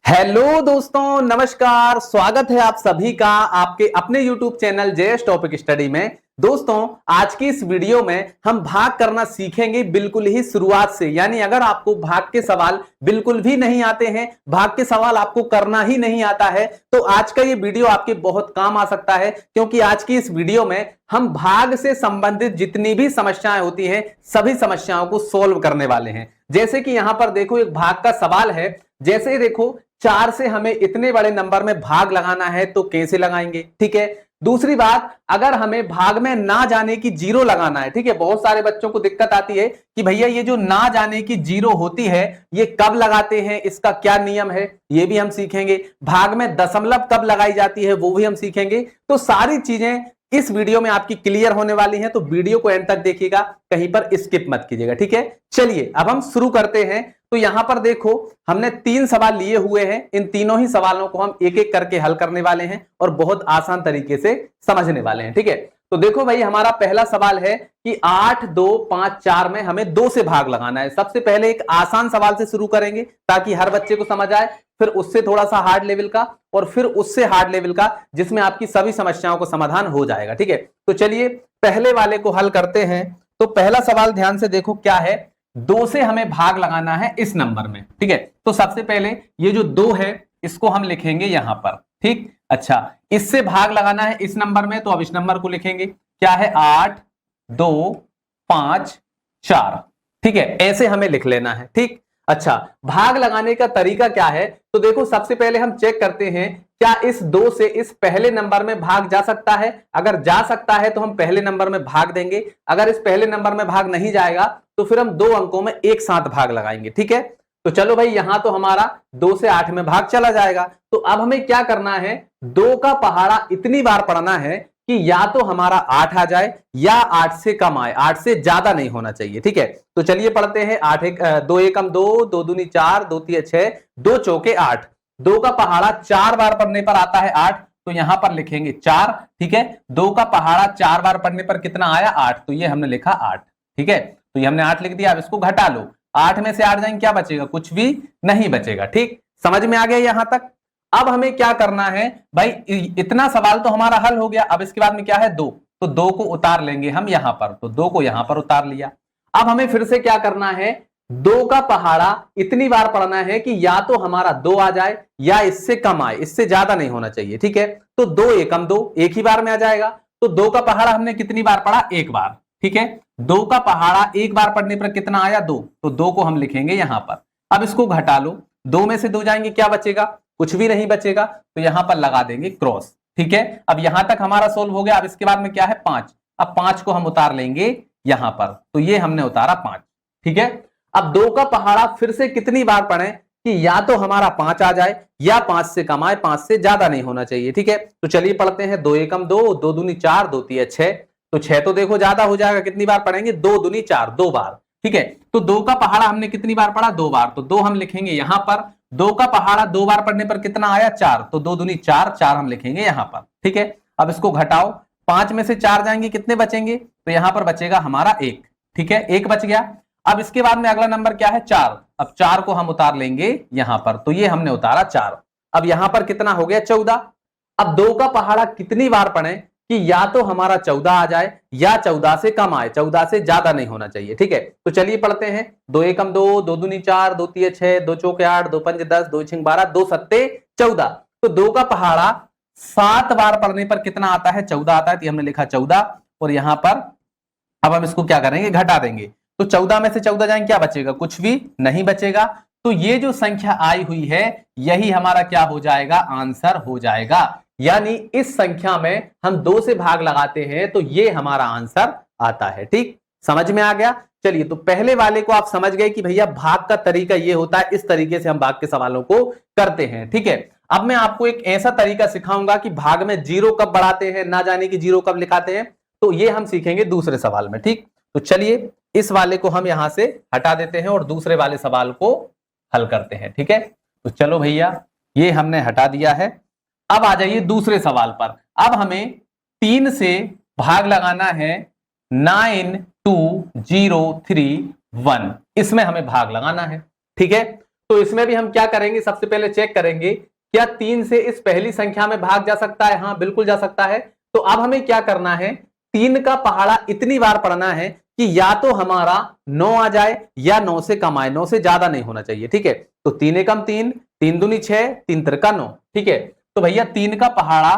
Hello दोस्तों, नमस्कार। स्वागत है आप सभी का आपके अपने YouTube channel JS topic study में। दोस्तों, आज की इस वीडियो में हम भाग करना सीखेंगे बिल्कुल ही शुरुआत से। यानी अगर आपको भाग के सवाल बिल्कुल भी नहीं आते हैं, भाग के सवाल आपको करना ही नहीं आता है, तो आज का ये वीडियो आपके बहुत काम आ सकता है। क्योंकि आज की इस वीडियो में हम भाग से संबंधित जितनी भी समस्याएं होती हैं, सभी समस्याओं को सोल्व करने वाले हैं। जैसे कि यहां पर देखो, एक भाग का सवाल है। जैसे देखो, 4 से हमें इतने बड़े नंबर में भाग लगाना है तो कैसे लगाएंगे। ठीक है। दूसरी बात, अगर हमें भाग में ना जाने की जीरो लगाना है। ठीक है। बहुत सारे बच्चों को दिक्कत आती है कि भैया ये जो ना जाने की जीरो होती है ये कब लगाते हैं, इसका क्या नियम है, ये भी हम सीखेंगे। भाग में दशमलव कब लगाई जाती है वो भी हम सीखेंगे। तो सारी चीजें इस वीडियो में आपकी क्लियर होने वाली हैं, तो वीडियो को एंड तक देखिएगा, कहीं पर स्किप मत कीजिएगा। ठीक है। चलिए अब हम शुरू करते हैं। तो यहां पर देखो, हमने 3 सवाल लिए हुए हैं। इन तीनों ही सवालों को हम एक एक करके हल करने वाले हैं और बहुत आसान तरीके से समझने वाले हैं। ठीक है। तो देखो भाई, हमारा पहला सवाल है कि 8, 2, 5, 4 में हमें 2 से भाग लगाना है। सबसे पहले एक आसान सवाल से शुरू करेंगे ताकि हर बच्चे को समझ आए, फिर उससे थोड़ा सा हार्ड लेवल का और फिर उससे हार्ड लेवल का, जिसमें आपकी सभी समस्याओं को समाधान हो जाएगा। ठीक है। तो चलिए पहले वाले को हल करते हैं। तो पहला सवाल ध्यान से देखो क्या है। 2 से हमें भाग लगाना है इस नंबर में। ठीक है। तो सबसे पहले ये जो 2 है इसको हम लिखेंगे यहां पर। ठीक। अच्छा, इससे भाग लगाना है इस नंबर में, तो अब इस नंबर को लिखेंगे। क्या है? 8, 2, 5, 4। ठीक है। ऐसे हमें लिख लेना है। ठीक। अच्छा, भाग लगाने का तरीका क्या है? तो देखो, सबसे पहले हम चेक करते हैं क्या इस 2 से इस पहले नंबर में भाग जा सकता है। अगर जा सकता है तो हम पहले नंबर में भाग देंगे। अगर इस पहले नंबर में भाग नहीं जाएगा तो फिर हम 2 अंकों में एक साथ भाग लगाएंगे। ठीक है। तो चलो भाई, यहां तो हमारा 2 से 8 में भाग चला जाएगा। तो अब हमें क्या करना है, 2 का पहाड़ा इतनी बार पढ़ना है कि या तो हमारा 8 आ जाए या 8 से कम आए, 8 से ज्यादा नहीं होना चाहिए। ठीक है। तो चलिए पढ़ते हैं। 2 एकम 2, 2 दूनी 4, 2 तिया 6, 2 चौके 8। 2 का पहाड़ा 4 बार पढ़ने पर आता है 8, तो यहां पर लिखेंगे 4। ठीक है। 2 का पहाड़ा 4 बार पढ़ने पर कितना आया? 8, तो ये हमने लिखा 8। ठीक है। तो ये हमने 8 लिख दिया। अब इसको घटा लो। 8 में से 8 जाएंगे, क्या बचेगा? कुछ भी नहीं बचेगा। ठीक। समझ में आ गया यहां तक? अब हमें क्या करना है भाई, इतना सवाल तो हमारा हल हो गया। अब इसके बाद में क्या है? 2। तो 2 को उतार लेंगे हम यहां पर, तो 2 को यहां पर उतार लिया। अब हमें फिर से क्या करना है, 2 का पहाड़ा इतनी बार पढ़ना है कि या तो हमारा 2 आ जाए या इससे कम आए, इससे ज्यादा नहीं होना चाहिए। ठीक है। तो 2 एकम 2, एक ही बार में आ जाएगा। तो 2 का पहाड़ा हमने कितनी बार पढ़ा? एक बार। ठीक है। 2 का पहाड़ा एक बार पढ़ने पर कितना आया? 2। तो 2 को हम लिखेंगे यहां पर। अब इसको घटा लो। 2 में से 2 जाएंगे, क्या बचेगा? कुछ भी नहीं बचेगा। तो यहां पर लगा देंगे क्रॉस। ठीक है। अब यहां तक हमारा सोल्व हो गया। अब इसके बाद में क्या है? 5। अब 5 को हम उतार लेंगे यहां पर, तो ये हमने उतारा 5। ठीक है। अब 2 का पहाड़ा फिर से कितनी बार पढ़ें कि या तो हमारा 5 आ जाए या 5 से कम आए, 5 से ज्यादा नहीं होना चाहिए। ठीक है। तो चलिए पढ़ते हैं। 2 एकम 2, 2 दूनी 4, 2 तिया 6। तो 6 तो देखो ज्यादा हो जाएगा, कितनी बार पढ़ेंगे? 2 दूनी 4, 2 बार। ठीक है। तो 2 का पहाड़ा हमने कितनी बार पढ़ा? 2 बार। तो 2 हम लिखेंगे यहां पर। 2 का पहाड़ा 2 बार पढ़ने पर कितना आया? 4। तो 2 दूनी 4, 4 हम लिखेंगे यहां पर। ठीक है। अब इसको घटाओ। 5 में से 4 जाएंगे, कितने बचेंगे? तो यहां पर बचेगा हमारा 1। ठीक है। 1 बच गया। अब इसके बाद में अगला नंबर क्या है? 4। अब 4 को हम उतार लेंगे यहां पर, तो ये हमने उतारा 4। अब यहां पर कितना हो गया? 14। अब 2 का पहाड़ा कितनी बार पढ़े कि या तो हमारा 14 आ जाए या 14 से कम आए, 14 से ज्यादा नहीं होना चाहिए। ठीक है। तो चलिए पढ़ते हैं। 2 एकम 2, 2 दूनी 4, 2 तिया 6, 2 चौके 8, 2 पंजे 10, 2 छिंग 12, 2 सत्ते 14। तो 2 का पहाड़ा 7 बार पढ़ने पर कितना आता है? 14 आता है। तो हमने लिखा 14 और यहां पर अब हम इसको क्या करेंगे? घटा देंगे। तो 14 में से 14 जाएंगे, क्या बचेगा? कुछ भी नहीं बचेगा। तो ये जो संख्या आई हुई है यही हमारा क्या हो जाएगा? आंसर हो जाएगा। यानी इस संख्या में हम 2 से भाग लगाते हैं तो ये हमारा आंसर आता है। ठीक। समझ में आ गया? चलिए, तो पहले वाले को आप समझ गए कि भैया भाग का तरीका ये होता है, इस तरीके से हम भाग के सवालों को करते हैं। ठीक है। अब मैं आपको एक ऐसा तरीका सिखाऊंगा कि भाग में जीरो कब बढ़ाते हैं, ना जाने की जीरो कब लिखाते हैं, तो ये हम सीखेंगे दूसरे सवाल में। ठीक। तो चलिए इस वाले को हम यहां से हटा देते हैं और दूसरे वाले सवाल को हल करते हैं। ठीक है। तो चलो भैया, ये हमने हटा दिया है। अब आ जाइए दूसरे सवाल पर। अब हमें 3 से भाग लगाना है 9, 2, 0, 3, 1। इसमें हमें भाग लगाना है। ठीक है। तो इसमें भी हम क्या करेंगे, सबसे पहले चेक करेंगे क्या 3 से इस पहली संख्या में भाग जा सकता है। हाँ बिल्कुल जा सकता है। तो अब हमें क्या करना है, 3 का पहाड़ा इतनी बार पढ़ना है कि या तो हमारा 9 आ जाए या 9 से कम आए, 9 से ज्यादा नहीं होना चाहिए। ठीक है, तो 3 एकम 3, 3 दूनी 6, 3 तिरका 9। ठीक है, तो भैया 3 का पहाड़ा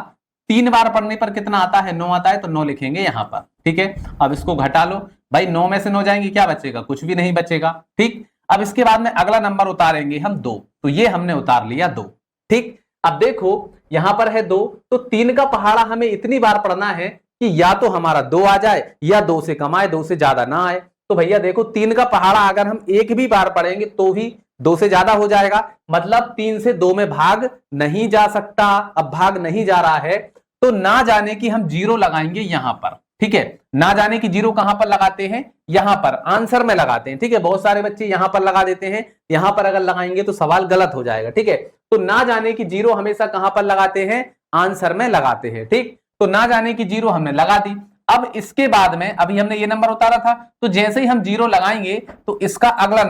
3 बार पढ़ने पर कितना आता है, 9 आता है, तो 9 लिखेंगे यहां पर। ठीक है, अब इसको घटा लो भाई, 9 में से 9 जाएंगे, क्या बचेगा, कुछ भी नहीं बचेगा। ठीक, अब इसके बाद में अगला नंबर उतारेंगे हम 2, तो ये हमने उतार लिया 2। ठीक, अब देखो यहां पर है 2, तो 3 का पहाड़ा हमें इतनी बार पढ़ना है कि या तो हमारा 2 आ जाए या 2 से कम आए, 2 से ज्यादा ना आए। तो भैया देखो 3 का पहाड़ा अगर हम एक भी बार पढ़ेंगे तो भी 2 से ज्यादा हो जाएगा, मतलब 3 से 2 में भाग नहीं जा सकता। अब भाग नहीं जा रहा है तो ना जाने की हम 0 लगाएंगे यहां पर। ठीक है, ना जाने की 0 कहां पर लगाते हैं, यहां पर आंसर में लगाते हैं। ठीक है, बहुत सारे बच्चे यहां पर लगा देते हैं, यहां पर अगर लगाएंगे तो सवाल गलत हो जाएगा। ठीक है, तो ना जाने की 0 हमेशा कहां पर लगाते हैं, आंसर में लगाते हैं। ठीक, तो ना जाने की 0 हमने लगा दी। अब इसके बाद में अभी हमने ये नंबर उतारा था, तो जैसे ही हम 0 लगाएंगे तो इसका अगला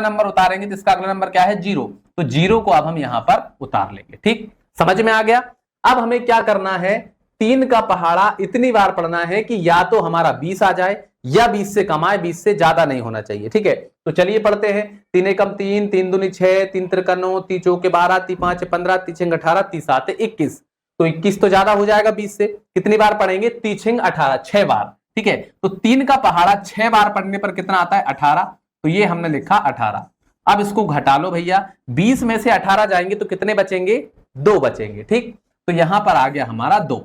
नंबर उतारेंगे, तो इसका अगला नंबर क्या है, 0। तो 0 को अब हम यहां पर उतार लेंगे। ठीक, समझ में आ गया। अब हमें क्या करना है, 3 का पहाड़ा इतनी बार पढ़ना है कि या तो हमारा 20 आ जाए या 20 से कम आए, 20 से ज्यादा नहीं होना चाहिए। ठीक है, तो चलिए पढ़ते हैं। 3 एकम 3, 3 दूनी 6, 3 तिरका 9, 3 चौके 12, 3 5 15, 3 6 18, 3 7 21। तो 21 तो ज्यादा हो जाएगा 20 से। कितनी बार पढ़ेंगे, 3 6 18, 6 बार। ठीक है, तो 3 का पहाड़ा 6 बार पढ़ने पर कितना आता है, 18। तो ये हमने लिखा 18। अब इसको घटा लो भैया, 20 में से 18 जाएंगे तो कितने बचेंगे, 2 बचेंगे। ठीक, तो यहां पर आ गया हमारा 2।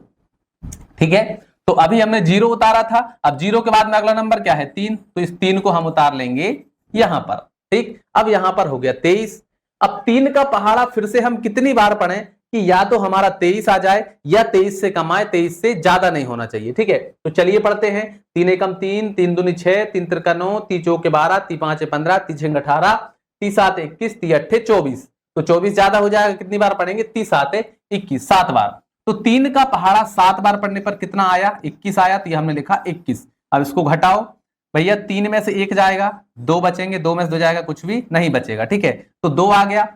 ठीक है, तो अभी हमने 0 उतारा था, अब 0 के बाद में अगला नंबर क्या है, 3, तो इस 3 को हम उतार लेंगे यहां पर। ठीक, अब यहां पर हो गया 23। अब 3 का पहाड़ा फिर से हम कितनी बार पढ़ें कि या तो हमारा 23 आ जाए या 23 से कम आए, 23 से ज्यादा नहीं होना चाहिए। ठीक है, तो चलिए पढ़ते हैं। 3 एकम 3, 3 दूनी 6, 3 तिरका 9, 3 चौके 12, 3 5 15, 3 6 18, 3 7 21, 3 8 24। तो 24 ज्यादा हो जाएगा, कितनी बार पढ़ेंगे, 3 7 21, 7 बार। तो 3 का पहाड़ा 7 बार पढ़ने पर कितना आया, 21 आया, तो ये हमने लिखा 21। अब इसको घटाओ भैया, 3 में से 1 जाएगा, 2 बचेंगे, 2 में से 2 जाएगा, कुछ भी नहीं बचेगा। ठीक है, तो 2 आ गया।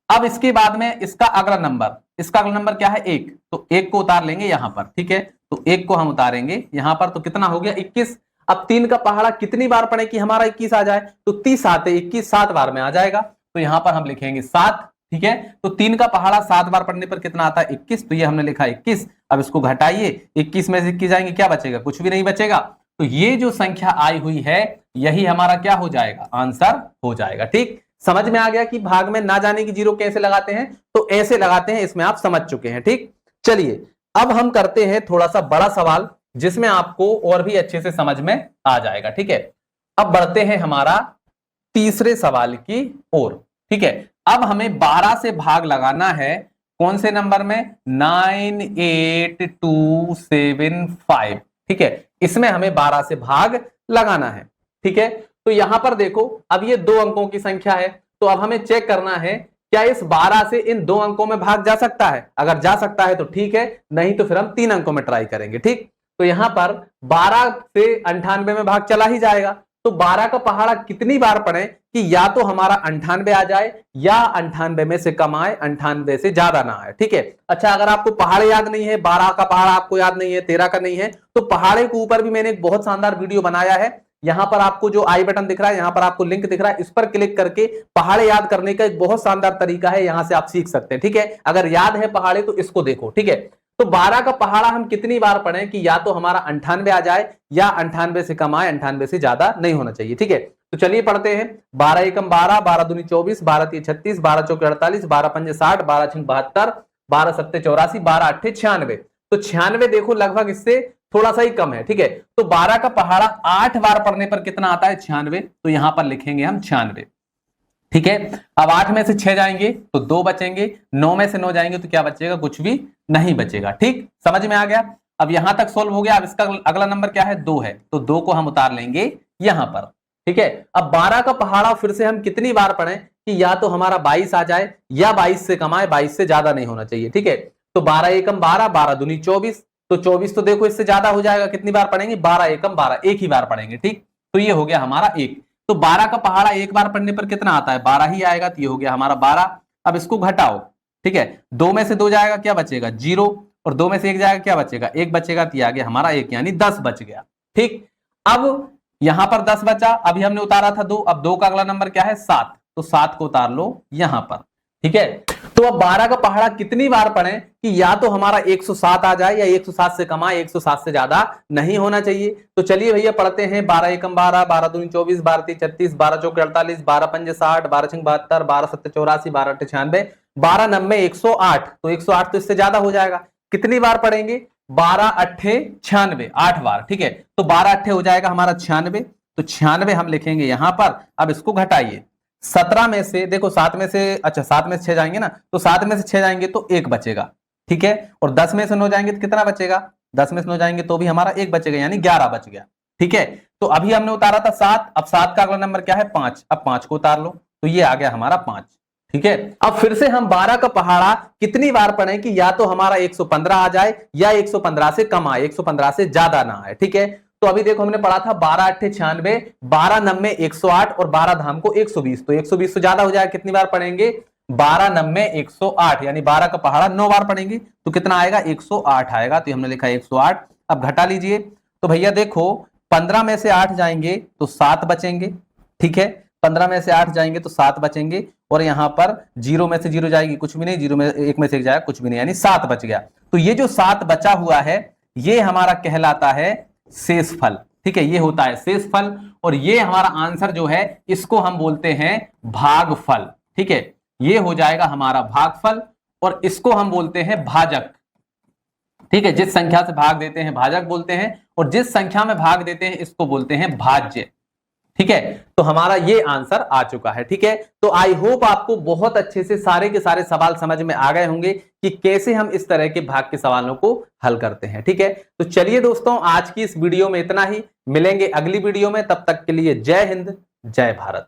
अब इसके बाद में इसका अगला नंबर क्या है, 1, तो 1 को उतार लेंगे यहां पर। ठीक है, तो 1 को हम उतारेंगे यहां पर, तो कितना हो गया, 21। अब 3 का पहाड़ा कितनी बार पढ़े कि हमारा 21 आ जाए, तो 30 7 21, 7 बार में आ जाएगा, तो यहां पर हम लिखेंगे 7। ठीक है, तो 3 का पहाड़ा 7 बार पढ़ने पर कितना आता है, 21, तो ये हमने लिखा 21। अब इसको घटाइए, 21 में से 21 जाएंगे, क्या बचेगा, कुछ भी नहीं बचेगा। तो ये जो संख्या आई हुई है यही हमारा क्या हो जाएगा, आंसर हो जाएगा। ठीक, समझ में आ गया कि भाग में ना जाने की 0 कैसे लगाते हैं, तो ऐसे लगाते हैं, इसमें आप समझ चुके हैं। ठीक, चलिए अब हम करते हैं थोड़ा सा बड़ा सवाल जिसमें आपको और भी अच्छे से समझ में आ जाएगा। ठीक है, अब बढ़ते हैं हमारा तीसरे सवाल की ओर। ठीक है, अब हमें 12 से भाग लगाना है, कौन से नंबर में, 98275। ठीक है, इसमें हमें 12 से भाग लगाना है। ठीक है, तो यहां पर देखो अब ये 2 अंकों की संख्या है, तो अब हमें चेक करना है क्या इस 12 से इन 2 अंकों में भाग जा सकता है। अगर जा सकता है तो ठीक है, नहीं तो फिर हम 3 अंकों में ट्राई करेंगे। ठीक, तो यहां पर 12 से 98 में भाग चला ही जाएगा, तो 12 का पहाड़ा कितनी बार पढ़े कि या तो हमारा 98 आ जाए या 98 में से कम आए, 98 से ज्यादा ना आए। ठीक है, अच्छा अगर आपको पहाड़ याद नहीं है, 12 का पहाड़ा आपको याद नहीं है, 13 का नहीं है, तो पहाड़े के ऊपर भी मैंने एक बहुत शानदार वीडियो बनाया है। यहां पर आपको जो आई बटन दिख रहा है, यहां पर आपको लिंक दिख रहा है, इस पर क्लिक करके पहाड़े याद करने का एक बहुत शानदार तरीका है, यहां से आप सीख सकते हैं। ठीक है, अगर याद है पहाड़े तो इसको देखो। ठीक है, तो 12 का पहाड़ा हम कितनी बार पढ़ें कि या तो हमारा 98 आ जाए या 98 से कम आए, 98 से ज्यादा नहीं होना चाहिए। ठीक है, तो चलिए पढ़ते हैं। 12 एकम 12, 12 दूनी 24, 12 तीन 36, 12 चौके 48, 12 पंजे 60, 12 छंग 72, 12 सत्ते 84, 12 अट्ठे 96। तो 96 देखो लगभग इससे थोड़ा सा ही कम है। ठीक है, तो 12 का पहाड़ा 8 बार पढ़ने पर कितना आता है, 96। तो यहां पर लिखेंगे हम 96। ठीक है, अब 8 में से 6 जाएंगे तो 2 बचेंगे, 9 में से 9 जाएंगे तो क्या बचेगा, कुछ भी नहीं बचेगा। ठीक, समझ में आ गया। अब यहां तक सोल्व हो गया। अब इसका अगला नंबर क्या है, 2 है, तो 2 को हम उतार लेंगे यहां पर। ठीक है, अब 12 का पहाड़ा फिर से हम कितनी बार पढ़ें कि या तो हमारा 22 आ जाए या 22 से कम आए, 22 से ज्यादा नहीं होना चाहिए। ठीक है, तो 12 एकम 12, 12 दूनी 24, तो 24 तो देखो इससे ज्यादा हो जाएगा, कितनी बार पढ़ेंगे, 12 एकम 12, एक ही बार पढ़ेंगे। ठीक, तो ये हो गया हमारा 1। तो 12 का पहाड़ा एक बार पढ़ने पर कितना आता है, 12 ही आएगा। तो ये हो गया हमारा 12। अब इसको घटाओ, ठीक है, 2 में से 2 जाएगा, क्या बचेगा 0, और 2 में से 1 जाएगा, क्या बचेगा 1 बचेगा। तो ये आ गया हमारा 1, यानी 10 बच गया। ठीक, अब यहां पर 10 बचा, अभी हमने उतारा था 2, अब 2 का अगला नंबर क्या है 7, तो 7 को उतार लो यहां पर। ठीक है, तो अब 12 का पहाड़ा कितनी बार पढ़ें कि या तो हमारा 107 आ जाए या 107 से कम आए, 107 से ज्यादा नहीं होना चाहिए। तो चलिए भैया पढ़ते हैं। 12 एकम 12, 12 दूनी 24, 12 तीन 36, 12 चौके 48, 12 पंजे 60, 12 छंग 72, 12 सत्ते 84, 12 अट्ठे 96, 12 नब्बे 108। तो 108 तो इससे ज्यादा हो जाएगा। कितनी बार पढ़ेंगे, 12 अट्ठे 96, 8 बार। ठीक है, तो 12 अट्ठे हो जाएगा हमारा 96, तो 96 हम लिखेंगे यहां पर। अब इसको घटाइए, 17 में से देखो 7 में से, अच्छा 7 में से 6 जाएंगे ना, तो 7 में से 6 जाएंगे तो 1 बचेगा। ठीक है, और 10 में से 9 जाएंगे तो कितना बचेगा, 10 में से 9 जाएंगे तो भी हमारा 1 बचेगा, यानी 11 बच गया। ठीक है, तो अभी हमने उतारा था 7, अब 7 का अगला नंबर क्या है 5, अब 5 को उतार लो, तो ये आ गया हमारा 5। ठीक है, अब फिर से हम 12 का पहाड़ा कितनी बार पढ़ें कि या तो हमारा 115 आ जाए या 115 से कम आए, 115 से ज्यादा ना आए। ठीक है, तो अभी देखो हमने पढ़ा था 12 अट्ठे 96, 12 नब्बे 108 और 12 धाम को 120, तो 120 से ज्यादा हो जाएगा। कितनी बार पढ़ेंगे, 12 नब्बे 108, यानी 12 का पहाड़ा 9 बार पढ़ेंगे तो कितना आएगा 108 आएगा। तो हमने लिखा 108। अब घटा लीजिए, तो भैया देखो 15 में से 8 जाएंगे तो 7 बचेंगे। ठीक है, 15 में से 8 जाएंगे तो 7 बचेंगे, और यहां पर 0 में से 0 जाएगी कुछ भी नहीं, 0 में 1 में से 1 जाएगा कुछ भी नहीं, यानी 7 बच गया। तो ये जो 7 बचा हुआ है ये हमारा कहलाता है शेषफल। ठीक है, ये होता है शेषफल, और ये हमारा आंसर जो है इसको हम बोलते हैं भागफल। ठीक है, ये हो जाएगा हमारा भागफल, और इसको हम बोलते हैं भाजक। ठीक है, जिस संख्या से भाग देते हैं भाजक बोलते हैं, और जिस संख्या में भाग देते हैं इसको बोलते हैं भाज्य। ठीक है, तो हमारा ये आंसर आ चुका है। ठीक है, तो आई होप आपको बहुत अच्छे से सारे के सारे सवाल समझ में आ गए होंगे कि कैसे हम इस तरह के भाग के सवालों को हल करते हैं। ठीक है, तो चलिए दोस्तों आज की इस वीडियो में इतना ही, मिलेंगे अगली वीडियो में, तब तक के लिए जय हिंद जय भारत।